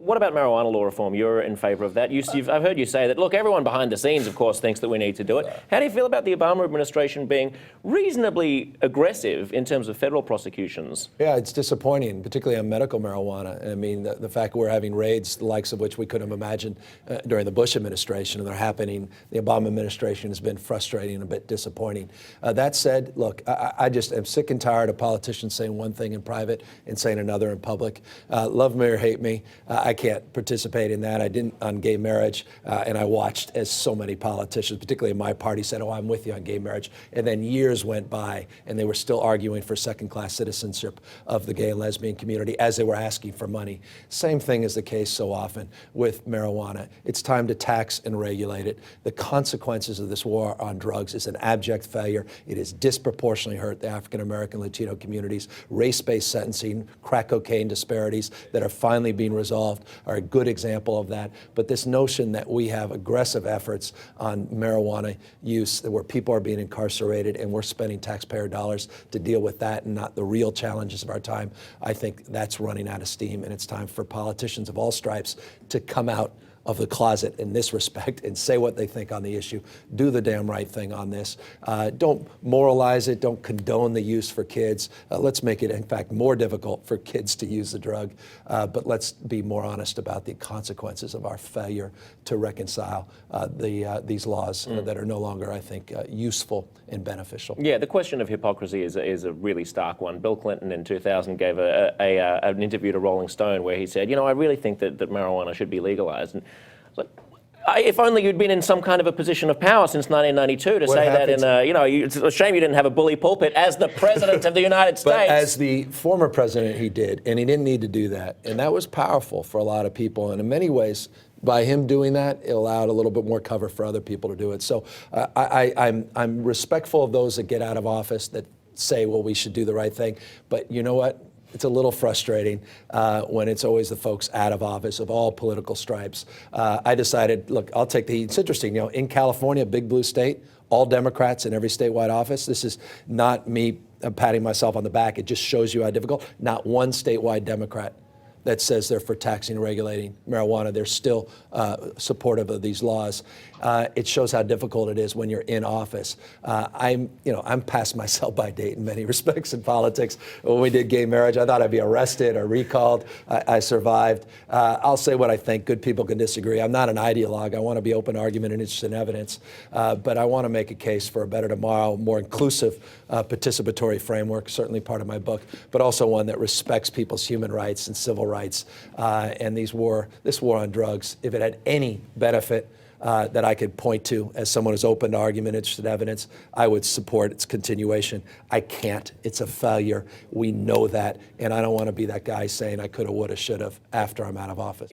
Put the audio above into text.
What about marijuana law reform? You're in favour of that. I've heard you say that, look, everyone behind the scenes, of course, thinks that we need to do it. How do you feel about the Obama administration being reasonably aggressive in terms of federal prosecutions? Yeah, it's disappointing, particularly on medical marijuana. I mean, the fact we're having raids, the likes of which we couldn't have imagined during the Bush administration, and they're happening. The Obama administration has been frustrating and a bit disappointing. That said, look, I just am sick and tired of politicians saying one thing in private and saying another in public. Love me or hate me, I can't participate in that. I didn't on gay marriage, and I watched as so many politicians, particularly in my party, said, oh, I'm with you on gay marriage. And then years went by, and they were still arguing for second-class citizenship of the gay and lesbian community as they were asking for money. Same thing is the case so often with marijuana. It's time to tax and regulate it. The consequences of this war on drugs is an abject failure. It has disproportionately hurt the African-American, Latino communities. Race-based sentencing, crack cocaine disparities that are finally being resolved are a good example of that. But this notion that we have aggressive efforts on marijuana use where people are being incarcerated and we're spending taxpayer dollars to deal with that and not the real challenges of our time, I think that's running out of steam, and it's time for politicians of all stripes to come out of the closet in this respect and say what they think on the issue. Do the damn right thing on this. Don't moralize it. Don't condone the use for kids. Let's make it, in fact, more difficult for kids to use the drug. But let's be more honest about the consequences of our failure to reconcile these laws that are no longer, I think, useful and beneficial. Yeah, the question of hypocrisy is a really stark one. Bill Clinton in 2000 gave an interview to Rolling Stone where he said, you know, I really think that marijuana should be legalized. And like, if only you'd been in some kind of a position of power since 1992 to say that in a, you know, it's a shame you didn't have a bully pulpit as the president of the United States. But as the former president, he did, and he didn't need to do that. And that was powerful for a lot of people. And in many ways, by him doing that, it allowed a little bit more cover for other people to do it. So I'm respectful of those that get out of office that say, well, we should do the right thing. But you know what? It's a little frustrating when it's always the folks out of office of all political stripes. I decided, look, I'll take the heat. It's interesting, you know, in California, big blue state, all Democrats in every statewide office. This is not me patting myself on the back. It just shows you how difficult. Not one statewide Democrat that says they're for taxing and regulating marijuana. They're still supportive of these laws. It shows how difficult it is when you're in office. I'm past my sell-by date in many respects in politics. When we did gay marriage, I thought I'd be arrested or recalled. I survived. I'll say what I think. Good people can disagree. I'm not an ideologue. I want to be open argument and interested in evidence. But I want to make a case for a better tomorrow, more inclusive, participatory framework, certainly part of my book, but also one that respects people's human rights and civil rights. And this war on drugs, if it had any benefit that I could point to as someone who's open to argument, interested in evidence, I would support its continuation. I can't. It's a failure. We know that. And I don't want to be that guy saying I could have, would have, should have after I'm out of office.